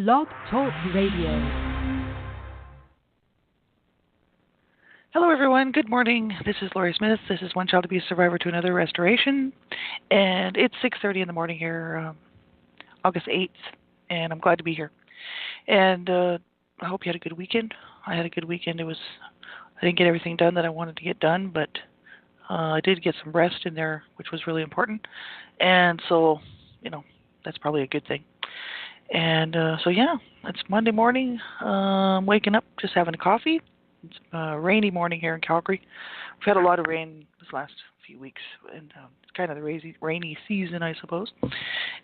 Blog Talk Radio. Hello, everyone. Good morning. This is Laurie Smith. This is One Child Abuse Survivor to Another Restoration, and it's 6:30 in the morning here, August 8th, and I'm glad to be here. And I hope you had a good weekend. I had a good weekend. I didn't get everything done that I wanted to get done, but I did get some rest in there, which was really important. And so, that's probably a good thing. And it's Monday morning. Waking up, just having a coffee. It's a rainy morning here in Calgary. We've had a lot of rain this last few weeks, and it's kind of the rainy season, I suppose.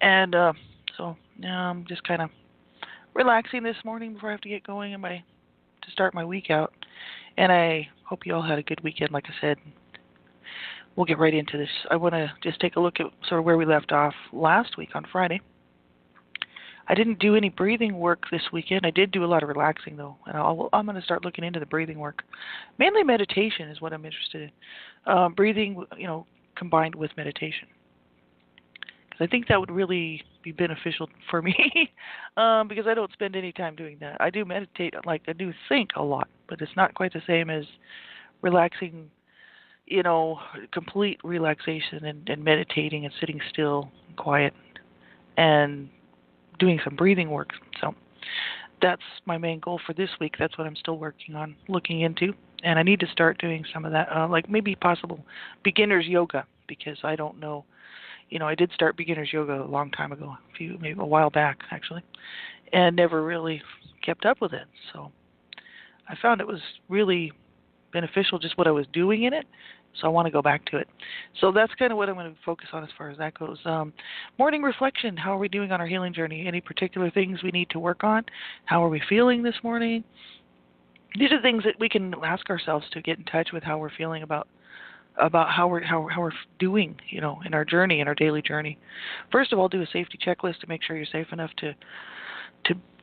And so I'm just kind of relaxing this morning before I have to get going to start my week out. And I hope you all had a good weekend, like I said. We'll get right into this. I want to just take a look at sort of where we left off last week on Friday. I didn't do any breathing work this weekend. I did do a lot of relaxing, though, and I'm going to start looking into the breathing work. Mainly meditation is what I'm interested in. Breathing, combined with meditation. Because I think that would really be beneficial for me because I don't spend any time doing that. I do meditate, I do think a lot, but it's not quite the same as relaxing, complete relaxation and meditating and sitting still and quiet and doing some breathing work. So that's my main goal for this week. That's what I'm still working on, looking into. And I need to start doing some of that, like maybe possible beginner's yoga, because I don't know. I did start beginner's yoga a long time ago, maybe a while back, actually, and never really kept up with it. So I found it was really beneficial, just what I was doing in it. So I want to go back to it. So that's kind of what I'm going to focus on as far as that goes. Morning reflection. How are we doing on our healing journey? Any particular things we need to work on? How are we feeling this morning? These are things that we can ask ourselves to get in touch with how we're feeling about how we're doing, in our journey, in our daily journey. First of all, do a safety checklist to make sure you're safe enough to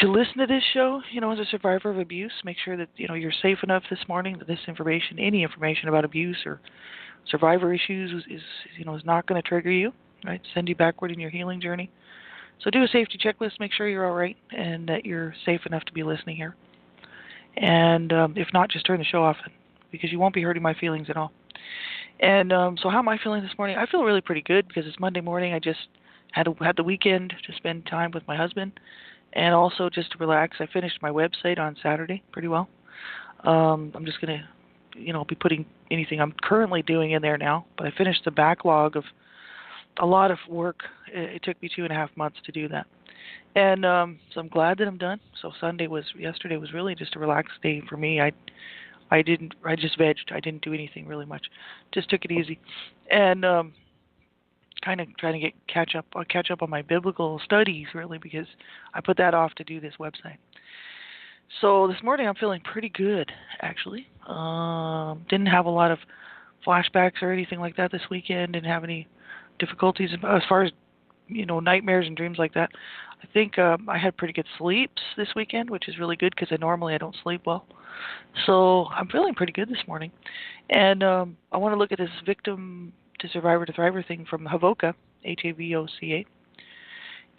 listen to this show, as a survivor of abuse. Make sure that, you're safe enough this morning that this information, any information about abuse or survivor issues is not going to trigger you, right? Send you backward in your healing journey. So do a safety checklist, make sure you're all right and that you're safe enough to be listening here. And if not, just turn the show off because you won't be hurting my feelings at all. And so how am I feeling this morning? I feel really pretty good because it's Monday morning. I just had the weekend to spend time with my husband. And also just to relax. I finished my website on Saturday pretty well. I'm just going to, be putting anything I'm currently doing in there now. But I finished the backlog of a lot of work. It took me 2.5 months to do that. And so I'm glad that I'm done. So yesterday was really just a relaxed day for me. I just vegged. I didn't do anything really much. Just took it easy. And kind of trying to catch up on my biblical studies, really, because I put that off to do this website. So this morning I'm feeling pretty good, actually. Didn't have a lot of flashbacks or anything like that this weekend. Didn't have any difficulties as far as nightmares and dreams like that. I think I had pretty good sleeps this weekend, which is really good because I don't sleep well. So I'm feeling pretty good this morning, and I want to look at this victim to survivor to thriver thing from HAVOCA, HAVOCA.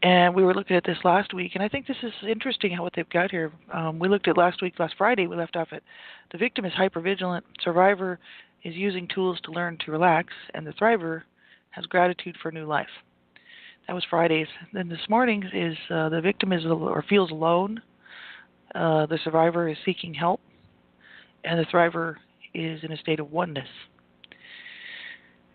And we were looking at this last week, and I think this is interesting what they've got here. We looked at last Friday, we left off at the victim is hypervigilant, survivor is using tools to learn to relax, and the thriver has gratitude for new life. That was Friday's. Then this morning is the victim feels alone, the survivor is seeking help, and the thriver is in a state of oneness.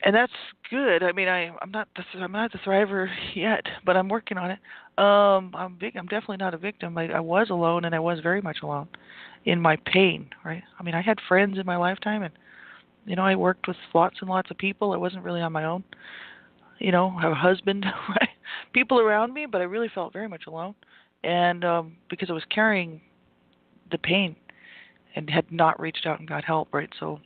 And that's good. I mean, I'm not the thriver yet, but I'm working on it. I'm definitely not a victim. I was alone, and I was very much alone in my pain. Right? I mean, I had friends in my lifetime, and I worked with lots and lots of people. I wasn't really on my own. I have a husband, right? People around me, but I really felt very much alone, and because I was carrying the pain and had not reached out and got help. Right? So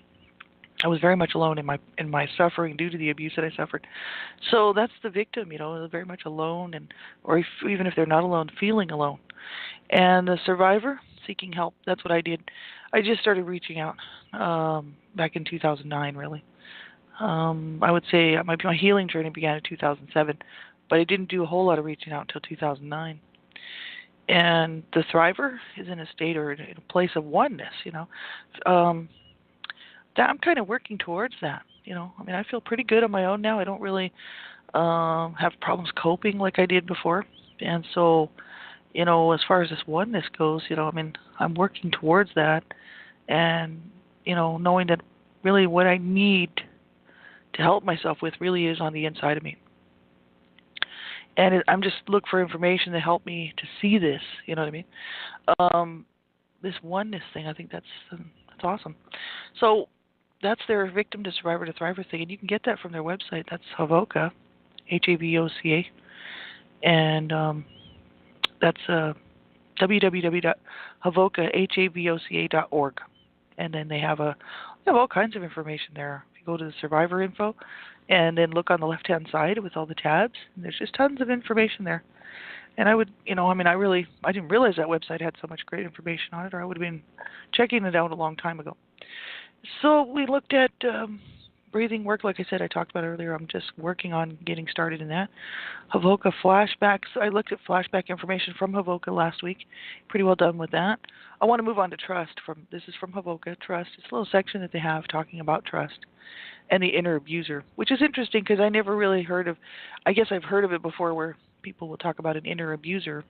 I was very much alone in my suffering due to the abuse that I suffered. So that's the victim, very much alone, or even if they're not alone, feeling alone. And the survivor, seeking help. That's what I did. I just started reaching out back in 2009, really. I would say my healing journey began in 2007, but I didn't do a whole lot of reaching out until 2009. And the thriver is in a state or in a place of oneness. Um, that I'm kind of working towards that. I mean, I feel pretty good on my own now. I don't really have problems coping like I did before, and so as far as this oneness goes, I mean, I'm working towards that, and knowing that really what I need to help myself with really is on the inside of me. And I'm just look for information to help me to see this. You know what I mean? Um, this oneness thing, I think that's awesome. So that's their victim to survivor to thriver thing, and you can get that from their website. That's Havoca, Havoca, and that's www.havoca.org. And then they have all kinds of information there. If you go to the survivor info, and then look on the left-hand side with all the tabs, and there's just tons of information there. And I would, I mean, I didn't realize that website had so much great information on it, or I would have been checking it out a long time ago. So we looked at breathing work, like I said, I talked about earlier. I'm just working on getting started in that. Havoca flashbacks. I looked at flashback information from Havoca last week. Pretty well done with that. I want to move on to trust. This is from Havoca, trust. It's a little section that they have talking about trust and the inner abuser, which is interesting because I never really heard of. I guess I've heard of it before, where people will talk about an inner abuser,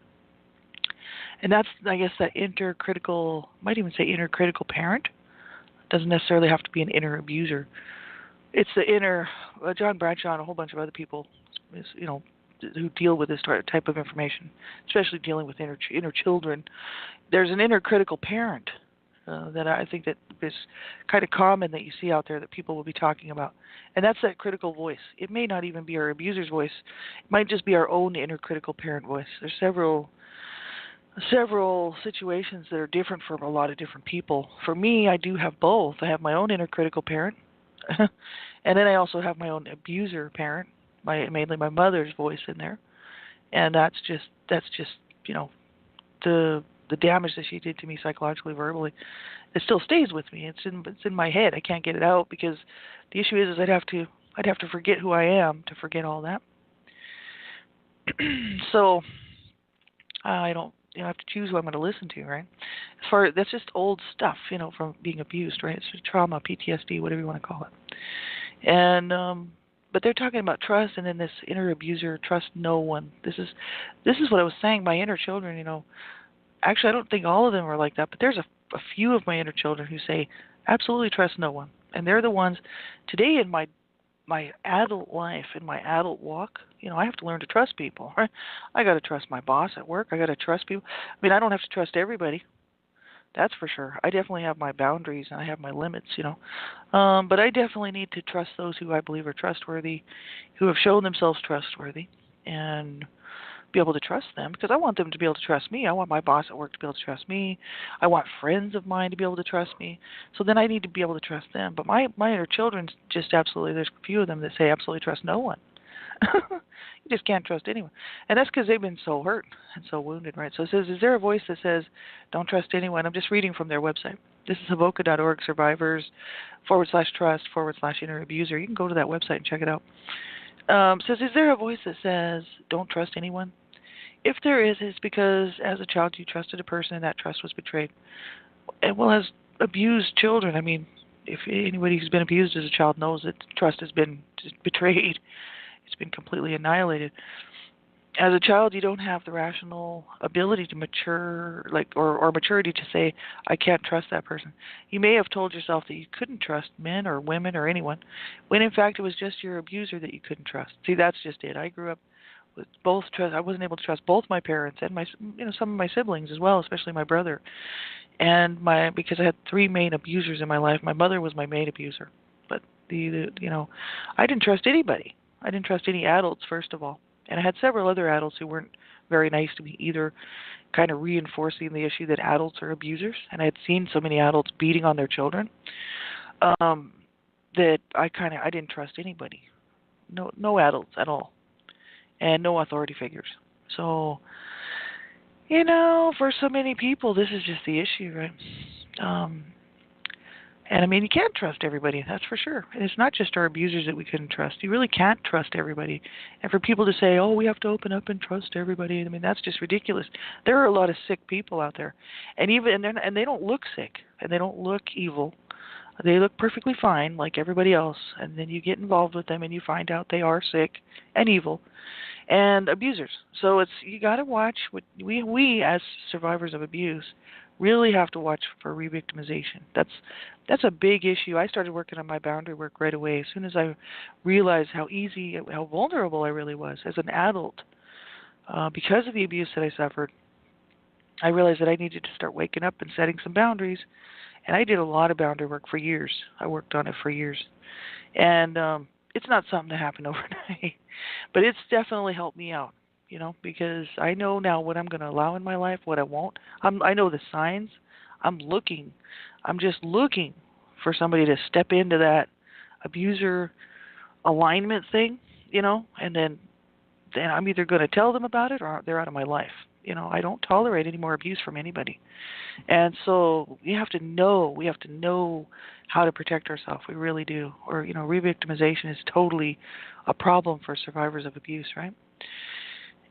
and that's, I guess, that intercritical. Might even say intercritical parent. Doesn't necessarily have to be an inner abuser. It's the inner, John Bradshaw and a whole bunch of other people, who deal with this type of information, especially dealing with inner children. There's an inner critical parent that I think that is kind of common that you see out there that people will be talking about, and that's that critical voice. It may not even be our abuser's voice; it might just be our own inner critical parent voice. There's several situations that are different for a lot of different people. For me, I do have both. I have my own inner critical parent, and then I also have my own abuser parent, mainly my mother's voice in there. And that's just the damage that she did to me psychologically, verbally. It still stays with me. It's in my head. I can't get it out because the issue is I'd have to forget who I am to forget all that. So I don't have to choose who I'm going to listen to, right? That's just old stuff, from being abused, right? It's trauma, PTSD, whatever you want to call it. And but they're talking about trust, and then this inner abuser, trust no one. This is what I was saying. My inner children, actually, I don't think all of them are like that, but there's a few of my inner children who say absolutely trust no one, and they're the ones today in my adult life, in my adult walk, I have to learn to trust people, right? I got to trust my boss at work. I got to trust people. I mean, I don't have to trust everybody. That's for sure. I definitely have my boundaries and I have my limits, but I definitely need to trust those who I believe are trustworthy, who have shown themselves trustworthy, and be able to trust them, because I want them to be able to trust me. I want my boss at work to be able to trust me. I want friends of mine to be able to trust me. So then I need to be able to trust them. But my inner children just absolutely, there's a few of them that say absolutely trust no one. You just can't trust anyone. And that's because they've been so hurt and so wounded, right? So it says, is there a voice that says, don't trust anyone? I'm just reading from their website. This is Havoca.org, survivors /trust/inner abuser. You can go to that website and check it out. Says, is there a voice that says, don't trust anyone? If there is, it's because as a child you trusted a person and that trust was betrayed. And well, as abused children, I mean, if anybody who's been abused as a child knows that trust has been betrayed, it's been completely annihilated. As a child, you don't have the rational ability to mature, or maturity to say, I can't trust that person. You may have told yourself that you couldn't trust men or women or anyone, when in fact it was just your abuser that you couldn't trust. See, that's just it. I grew up with both trust. I wasn't able to trust both my parents and some of my siblings as well, especially my brother. And because I had three main abusers in my life. My mother was my main abuser, but I didn't trust anybody. I didn't trust any adults, first of all. And I had several other adults who weren't very nice to me either, kind of reinforcing the issue that adults are abusers. And I had seen so many adults beating on their children that I didn't trust anybody. No adults at all. And no authority figures. So, for so many people, this is just the issue, right? And I mean, you can't trust everybody, that's for sure. And it's not just our abusers that we couldn't trust. You really can't trust everybody. And for people to say, "Oh, we have to open up and trust everybody," I mean, that's just ridiculous. There are a lot of sick people out there, and and they don't look sick, and they don't look evil. They look perfectly fine, like everybody else. And then you get involved with them, and you find out they are sick and evil and abusers. So it's you got to watch what we as survivors of abuse really have to watch for re-victimization. That's a big issue. I started working on my boundary work right away as soon as I realized how vulnerable I really was as an adult because of the abuse that I suffered. I realized that I needed to start waking up and setting some boundaries, and I did a lot of boundary work for years. I worked on it for years, and it's not something that happened overnight, but it's definitely helped me out. Because I know now what I'm going to allow in my life, what I won't. I know the signs. I'm looking. I'm just looking for somebody to step into that abuser alignment thing, and then I'm either going to tell them about it or they're out of my life. I don't tolerate any more abuse from anybody. And so we have to know how to protect ourselves. We really do. Or, re-victimization is totally a problem for survivors of abuse, right?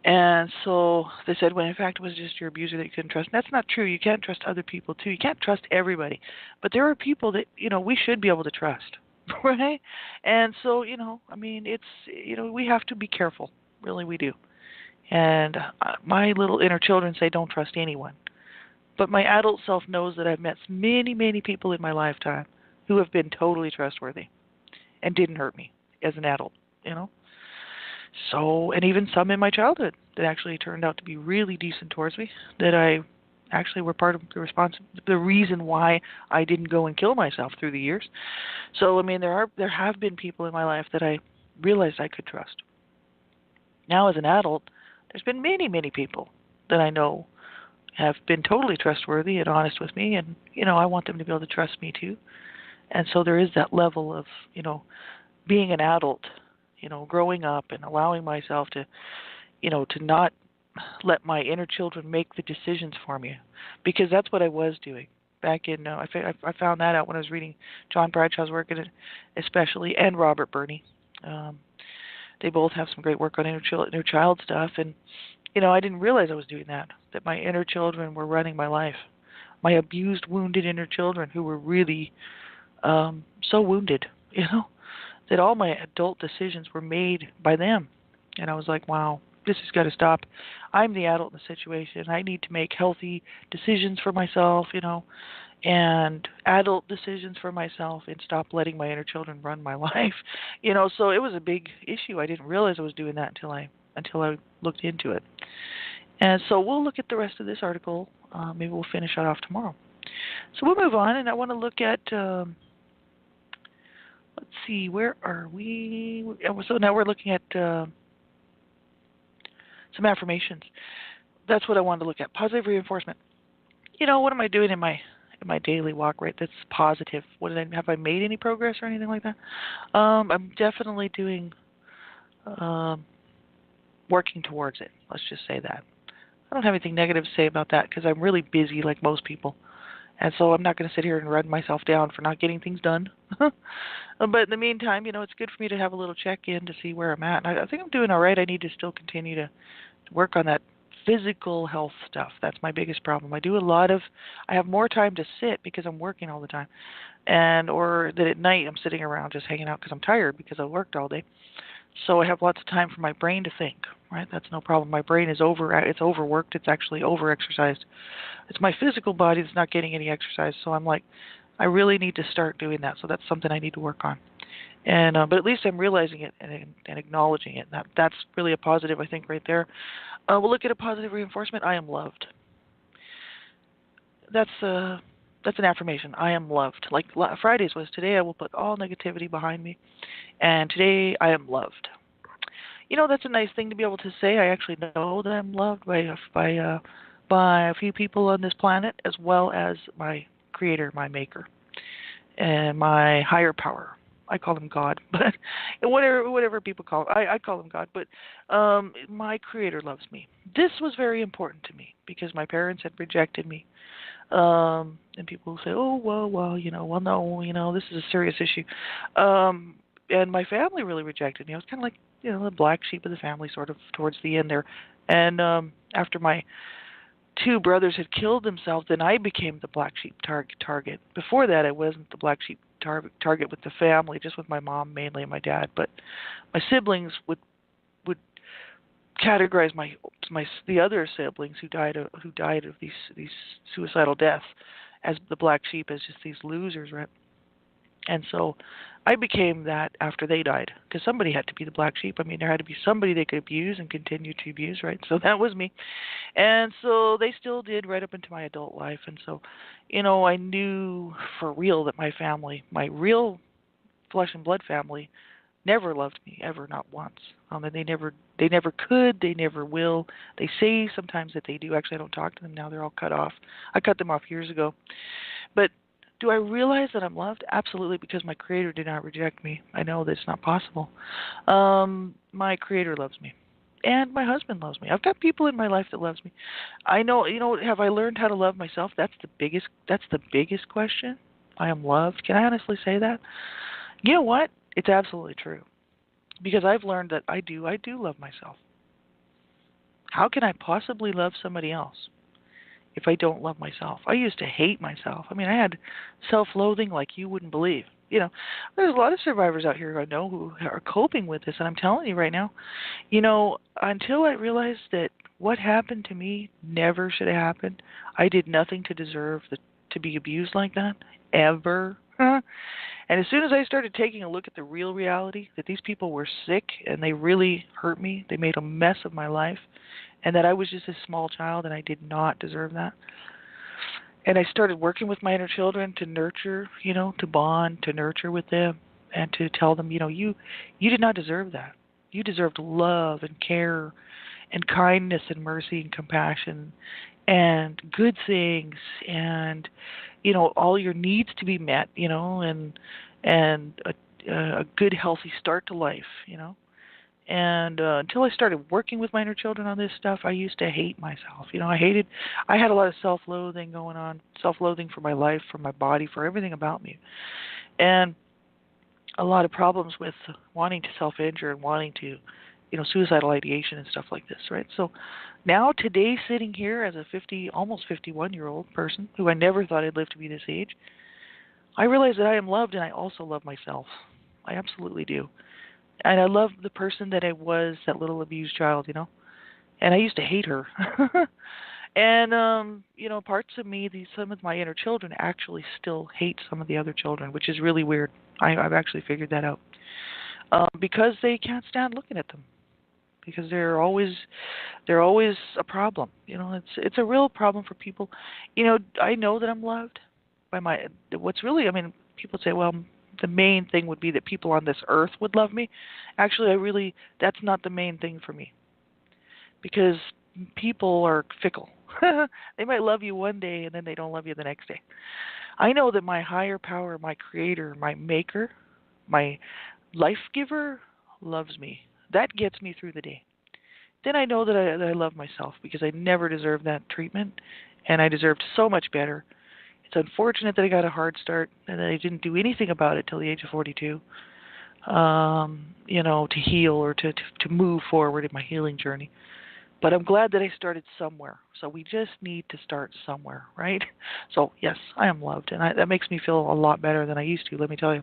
And so they said, when in fact it was just your abuser that you couldn't trust. And that's not true. You can't trust other people too. You can't trust everybody. But there are people that, we should be able to trust, right? And so, I mean, it's, we have to be careful. Really, we do. And my little inner children say don't trust anyone. But my adult self knows that I've met many, many people in my lifetime who have been totally trustworthy and didn't hurt me as an adult. So, and even some in my childhood that actually turned out to be really decent towards me, that I actually were part of the reason why I didn't go and kill myself through the years. So, I mean, there have been people in my life that I realized I could trust. Now, as an adult, there's been many, many people that I know have been totally trustworthy and honest with me, and I want them to be able to trust me too. And so there is that level of being an adult, growing up and allowing myself to to not let my inner children make the decisions for me, because that's what I was doing back in. I found that out when I was reading John Bradshaw's work, especially, and Robert Burney. They both have some great work on inner child stuff, and I didn't realize I was doing that my inner children were running my life. My abused, wounded inner children who were really so wounded, that all my adult decisions were made by them. And I was like, wow, this has got to stop. I'm the adult in the situation. I need to make healthy decisions for myself, and adult decisions for myself, and stop letting my inner children run my life. So it was a big issue. I didn't realize I was doing that until I looked into it. And so we'll look at the rest of this article. Maybe we'll finish it off tomorrow. So we'll move on, and I want to look at, let's see, where are we? So now we're looking at some affirmations. That's what I wanted to look at. Positive reinforcement. What am I doing in my daily walk, right? That's positive. Have I made any progress or anything like that? I'm definitely doing working towards it. Let's just say that. I don't have anything negative to say about that because I'm really busy like most people. And so I'm not going to sit here and run myself down for not getting things done. But in the meantime, it's good for me to have a little check-in to see where I'm at. And I think I'm doing all right. I need to still continue to work on that physical health stuff. That's my biggest problem. I have more time to sit because I'm working all the time. Or that at night I'm sitting around just hanging out because I'm tired because I worked all day. So I have lots of time for my brain to think, right? That's no problem. My brain is it's overworked. It's actually over-exercised. It's my physical body that's not getting any exercise. So I'm like, I really need to start doing that. So that's something I need to work on. And but at least I'm realizing it and acknowledging it. That's really a positive, I think, right there. We'll look at a positive reinforcement. I am loved. That's an affirmation. I am loved. Like Fridays was, today I will put all negativity behind me, and today I am loved. That's a nice thing to be able to say. I actually know that I'm loved by a few people on this planet, as well as my Creator, my Maker, and my higher power. I call him God, but whatever people call him, I call him God. But my Creator loves me. This was very important to me because my parents had rejected me. And people will say, "Oh, well, well, no, this is a serious issue." Um, and my family really rejected me. I was kind of like, the black sheep of the family, sort of towards the end there. And after my two brothers had killed themselves, then I became the black sheep target. Before that, I wasn't the black sheep target with the family, just with my mom mainly and my dad. But my siblings would categorize my the other siblings who died of these suicidal deaths as the black sheep, as just these losers, right? And so I became that after they died, because somebody had to be the black sheep. I mean, there had to be somebody they could abuse and continue to abuse, right? So that was me. And so they still did right up into my adult life. And so, I knew for real that my family, my real flesh and blood family, never loved me ever, not once. And they never could, they never will. They say sometimes that they do. Actually, I don't talk to them now. They're all cut off. I cut them off years ago. But do I realize that I'm loved? Absolutely, because my Creator did not reject me. I know that it's not possible. My Creator loves me, and my husband loves me. I've got people in my life that loves me. I know. Have I learned how to love myself? That's the biggest. That's the biggest question. I am loved. Can I honestly say that? You know what? It's absolutely true, because I've learned that I do. I do love myself. How can I possibly love somebody else if I don't love myself? I used to hate myself. I mean, I had self-loathing like you wouldn't believe. There's a lot of survivors out here who I know who are coping with this, and I'm telling you right now, until I realized that what happened to me never should have happened. I did nothing to deserve to be abused like that, ever. And as soon as I started taking a look at the real reality, that these people were sick and they really hurt me, they made a mess of my life, and that I was just a small child and I did not deserve that. And I started working with my inner children to nurture, to bond, to nurture with them, and to tell them, you did not deserve that. You deserved love and care and kindness and mercy and compassion and good things, and all your needs to be met, and a good healthy start to life, And until I started working with my inner children on this stuff, I used to hate myself. I had a lot of self-loathing going on, self-loathing for my life, for my body, for everything about me. And a lot of problems with wanting to self-injure and wanting to, suicidal ideation and stuff like this, right? So now today, sitting here as a almost 51-year-old person who I never thought I'd live to be this age, I realize that I am loved, and I also love myself. I absolutely do. And I love the person that I was, that little abused child, And I used to hate her. And parts of me, some of my inner children actually still hate some of the other children, which is really weird. I've actually figured that out. Because they can't stand looking at them. Because they're always a problem. It's a real problem for people. I know that I'm loved by what's really, people say, well, the main thing would be that people on this earth would love me. Actually, that's not the main thing for me. Because people are fickle. They might love you one day and then they don't love you the next day. I know that my higher power, my creator, my maker, my life giver loves me. That gets me through the day. Then I know that I love myself, because I never deserved that treatment, and I deserved so much better. It's unfortunate that I got a hard start and that I didn't do anything about it till the age of 42, to heal or to move forward in my healing journey. But I'm glad that I started somewhere. So we just need to start somewhere, right? So, yes, I am loved, and that makes me feel a lot better than I used to, let me tell you.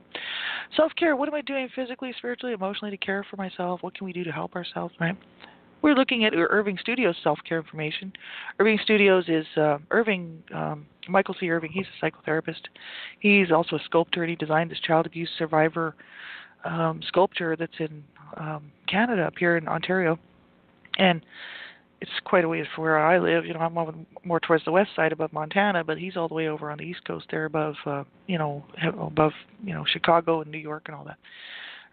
Self-care, what am I doing physically, spiritually, emotionally to care for myself? What can we do to help ourselves, right? We're looking at Irving Studios self-care information. Irving Studios is Michael C. Irving. He's a psychotherapist. He's also a sculptor, and he designed this child abuse survivor sculpture that's in Canada, up here in Ontario. And it's quite a ways from where I live. I'm more towards the west side above Montana, but he's all the way over on the east coast there above, above Chicago and New York and all that.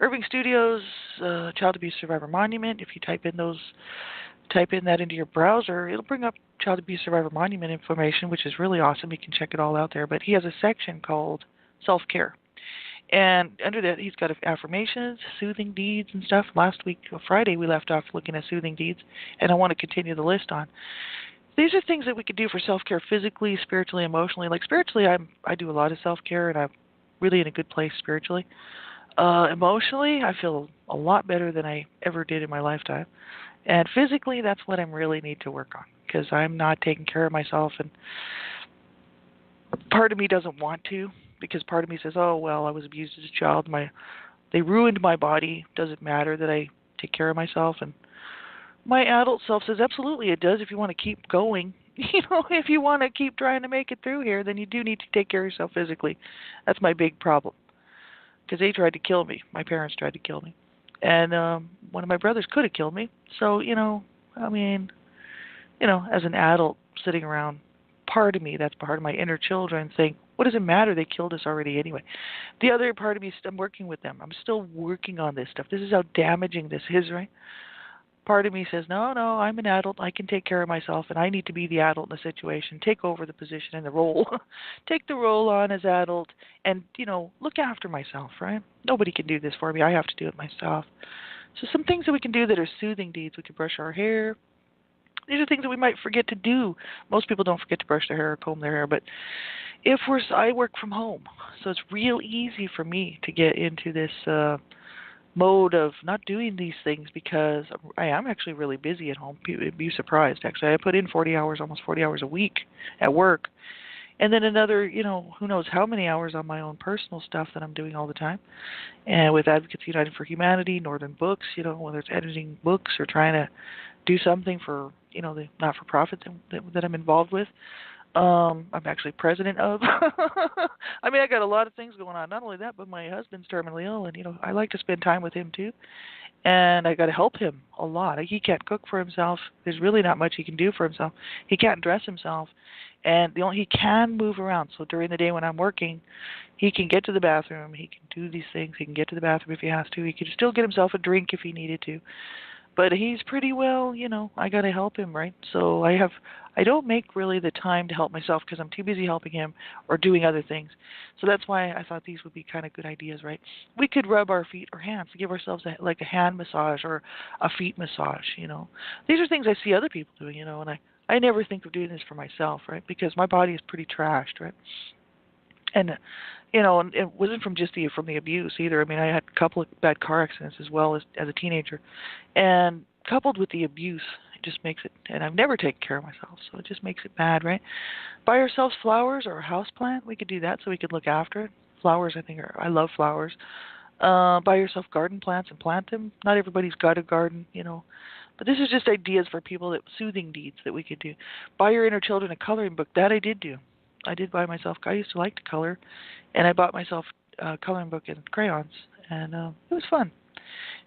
Irving Studios, Child Abuse Survivor Monument. If you type in that into your browser, it'll bring up Child Abuse Survivor Monument information, which is really awesome. You can check it all out there. But he has a section called Self-Care. And under that, he's got affirmations, soothing deeds, and stuff. Last week, Friday, we left off looking at soothing deeds, and I want to continue the list on. These are things that we could do for self-care physically, spiritually, emotionally. Like spiritually, I do a lot of self-care, and I'm really in a good place spiritually. Emotionally, I feel a lot better than I ever did in my lifetime. And physically, that's what I really need to work on because I'm not taking care of myself, and part of me doesn't want to because part of me says, "Oh well, I was abused as a child. They ruined my body. Does it matter that I take care of myself?" And my adult self says, "Absolutely, it does. If you want to keep going, if you want to keep trying to make it through here, then you do need to take care of yourself physically." That's my big problem because they tried to kill me. My parents tried to kill me, and one of my brothers could have killed me. So I mean, as an adult sitting around, part of me, that's part of my inner children, think, what does it matter? They killed us already anyway. The other part of me, I'm working with them. I'm still working on this stuff. This is how damaging this is, right? Part of me says, no, no, I'm an adult. I can take care of myself, and I need to be the adult in the situation, take over the position and the role, take the role on as adult, and, look after myself, right? Nobody can do this for me. I have to do it myself. So some things that we can do that are soothing deeds. We can brush our hair. These are things that we might forget to do. Most people don't forget to brush their hair or comb their hair, but I work from home, so it's real easy for me to get into this mode of not doing these things because I am actually really busy at home. You'd be surprised, actually. I put in 40 hours, almost 40 hours a week at work. And then another, who knows how many hours on my own personal stuff that I'm doing all the time. And with Advocates United for Humanity, Northern Books, whether it's editing books or trying to do something for, the not-for-profit that I'm involved with. I'm actually president of. I mean, I got a lot of things going on. Not only that, but my husband's terminally ill, and I like to spend time with him too. And I got to help him a lot. He can't cook for himself. There's really not much he can do for himself. He can't dress himself, and he can move around. So during the day when I'm working, he can get to the bathroom. He can do these things. He can get to the bathroom if he has to. He can still get himself a drink if he needed to. But he's pretty well, I got to help him, right? So I don't make really the time to help myself because I'm too busy helping him or doing other things. So that's why I thought these would be kind of good ideas, right? We could rub our feet or hands, give ourselves like a hand massage or a feet massage, These are things I see other people doing, and I never think of doing this for myself, right? Because my body is pretty trashed, right? And and it wasn't from from the abuse either. I mean, I had a couple of bad car accidents as well as a teenager, and coupled with the abuse, it just makes it. And I've never taken care of myself, so it just makes it bad, right? Buy ourselves flowers or a house plant. We could do that so we could look after it. Flowers, I love flowers. Buy yourself garden plants and plant them. Not everybody's got a garden, But this is just ideas for people soothing deeds that we could do. Buy your inner children a coloring book. That I did do. I did buy myself. I used to like to color, and I bought myself a coloring book and crayons, and it was fun.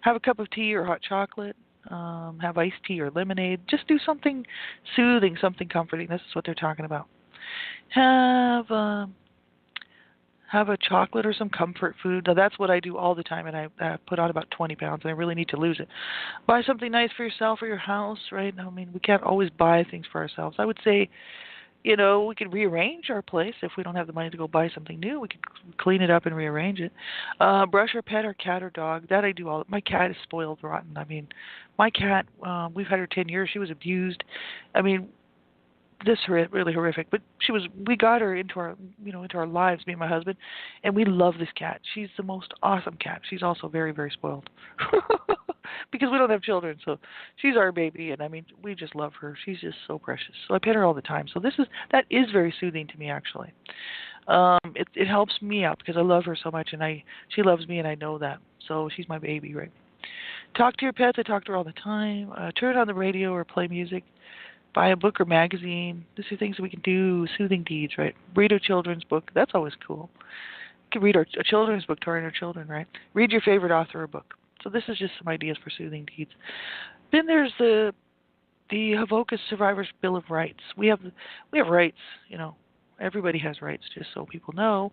Have a cup of tea or hot chocolate. Have iced tea or lemonade. Just do something soothing, something comforting. This is what they're talking about. Have a chocolate or some comfort food. Now that's what I do all the time, and I put on about 20 pounds, and I really need to lose it. Buy something nice for yourself or your house, right? I mean, we can't always buy things for ourselves. I would say, we could rearrange our place if we don't have the money to go buy something new. We could clean it up and rearrange it. Brush our pet, our cat or dog. That I do all. My cat is spoiled rotten. I mean, my cat, we've had her 10 years. She was abused. I mean, this really horrific. But we got her into our lives, me and my husband, and we love this cat. She's the most awesome cat. She's also very, very spoiled. Because we don't have children, so she's our baby, and I mean, we just love her. She's just so precious. So I pet her all the time. So that is very soothing to me, actually. It helps me out because I love her so much, and she loves me, and I know that. So she's my baby, right? Talk to your pets. I talk to her all the time. Turn on the radio or play music. Buy a book or magazine. These are things that we can do, soothing deeds, right? Read a children's book. That's always cool. We can read a children's book to our inner children, right? Read your favorite author or book. So this is just some ideas for soothing deeds. Then there's the Havocus Survivors Bill of Rights. We have rights, Everybody has rights, just so people know.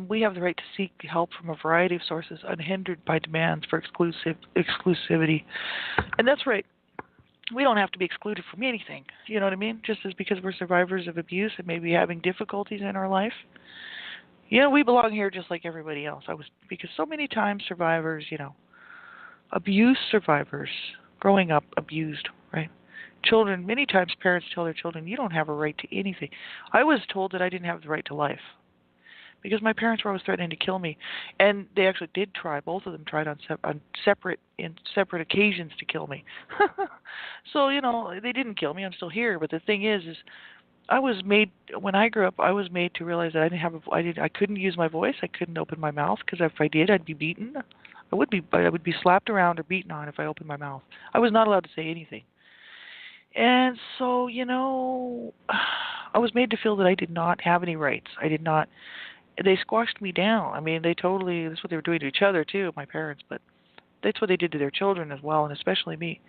We have the right to seek help from a variety of sources unhindered by demands for exclusivity. And that's right. We don't have to be excluded from anything. You know what I mean? Just as because we're survivors of abuse and maybe having difficulties in our life. We belong here just like everybody else. Because so many times survivors, abuse survivors, growing up abused, right? children, many times parents tell their children, you don't have a right to anything. I was told that I didn't have the right to life because my parents were always threatening to kill me, and they actually did try. Both of them tried on separate occasions to kill me. So they didn't kill me. I'm still here. But the thing is I was made when I grew up. I was made to realize that I couldn't use my voice. I couldn't open my mouth because if I did, I'd be beaten. I would be slapped around or beaten on if I opened my mouth. I was not allowed to say anything. And so, I was made to feel that I did not have any rights. I did not. They squashed me down. I mean, that's what they were doing to each other too, my parents, but that's what they did to their children as well, and especially me.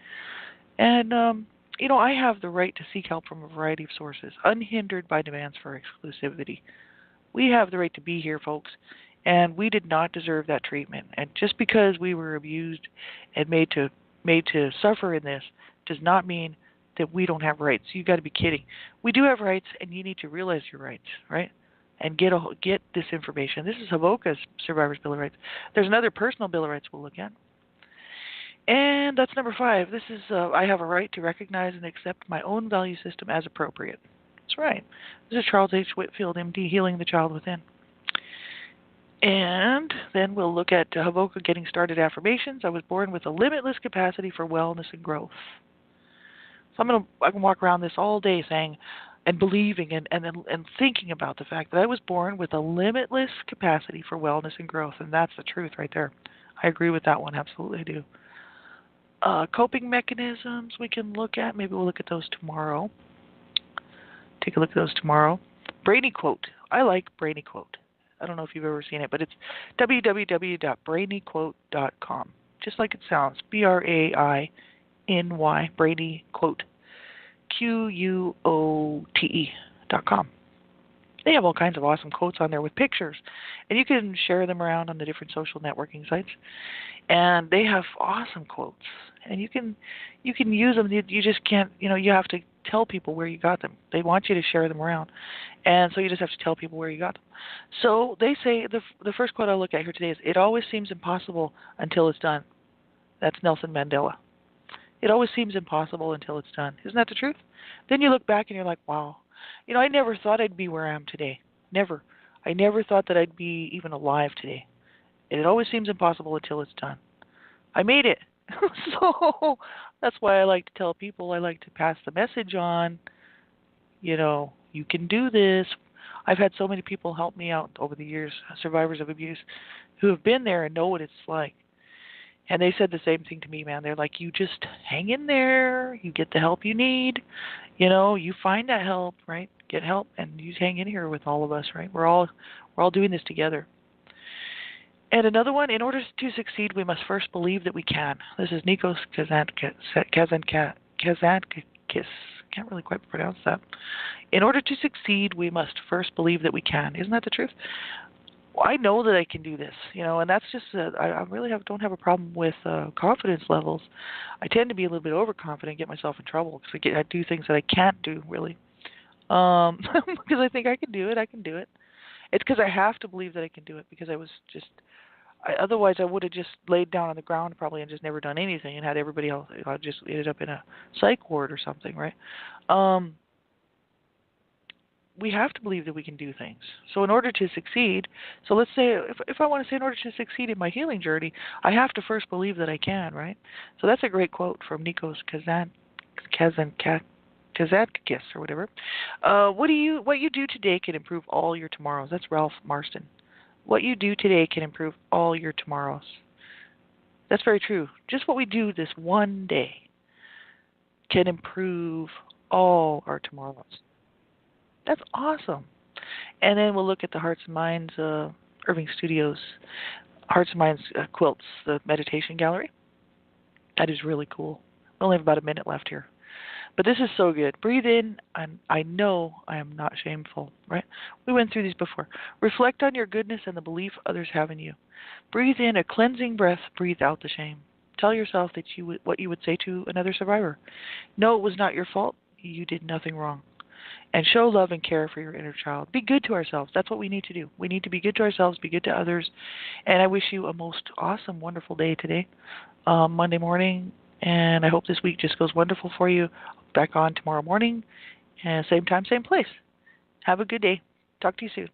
And, I have the right to seek help from a variety of sources, unhindered by demands for exclusivity. We have the right to be here, folks, and we did not deserve that treatment. And just because we were abused and made to suffer in this does not mean that we don't have rights. You got to be kidding. We do have rights, and you need to realize your rights, right? And get this information. This is Havoka's Survivor's Bill of Rights. There's another personal Bill of Rights we'll look at. And that's number 5. This is I have a right to recognize and accept my own value system as appropriate. That's right. This is Charles H. Whitfield, MD, Healing the Child Within. And then we'll look at Havoka Getting Started Affirmations. I was born with a limitless capacity for wellness and growth. So I can walk around this all day saying and believing and thinking about the fact that I was born with a limitless capacity for wellness and growth, and that's the truth right there. I agree with that one. Absolutely, I do. Coping mechanisms we can look at. Maybe we'll look at those tomorrow. Take a look at those tomorrow. Brainy Quote. I like Brainy Quote. I don't know if you've ever seen it, but it's www.brainyquote.com. Just like it sounds. BRAINY, Brainy Quote. QUOTE.com. They have all kinds of awesome quotes on there with pictures, and you can share them around on the different social networking sites. And they have awesome quotes, and you can use them. You just can't, you have to tell people where you got them. They want you to share them around, and so you just have to tell people where you got them. So they say the first quote I'll look at here today is, "It always seems impossible until it's done." That's Nelson Mandela. It always seems impossible until it's done. Isn't that the truth? Then you look back and you're like, wow. I never thought I'd be where I am today. Never. I never thought that I'd be even alive today. It always seems impossible until it's done. I made it. So that's why I like to tell people, I like to pass the message on. You can do this. I've had so many people help me out over the years, survivors of abuse, who have been there and know what it's like. And they said the same thing to me, man. They're like, you just hang in there. You get the help you need. You find that help, right? Get help, and you hang in here with all of us, right? We're all doing this together. And another one, in order to succeed, we must first believe that we can. This is Nikos Kazantzakis. Can't really quite pronounce that. In order to succeed, we must first believe that we can. Isn't that the truth? Well, I know that I can do this, and that's just, I really don't have a problem with confidence levels. I tend to be a little bit overconfident, get myself in trouble, because I do things that I can't do, really. Because I think I can do it. It's because I have to believe that I can do it, because otherwise I would have just laid down on the ground probably and just never done anything and had everybody else, just ended up in a psych ward or something, right? We have to believe that we can do things. So in order to succeed, so let's say, if I want to say in order to succeed in my healing journey, I have to first believe that I can, right? So that's a great quote from Nikos Kazantzakis or whatever. What you do today can improve all your tomorrows. That's Ralph Marston. What you do today can improve all your tomorrows. That's very true. Just what we do this one day can improve all our tomorrows. That's awesome. And then we'll look at the Hearts and Minds, Irving Studios, Hearts and Minds Quilts, the meditation gallery. That is really cool. We only have about a minute left here. But this is so good. Breathe in, and I know I am not shameful, right? We went through these before. Reflect on your goodness and the belief others have in you. Breathe in a cleansing breath. Breathe out the shame. Tell yourself that what you would say to another survivor. No, it was not your fault. You did nothing wrong. And show love and care for your inner child. Be good to ourselves. That's what we need to do. We need to be good to ourselves, be good to others. And I wish you a most awesome, wonderful day today, Monday morning. And I hope this week just goes wonderful for you. back on tomorrow morning, same time, same place. Have a good day. Talk to you soon.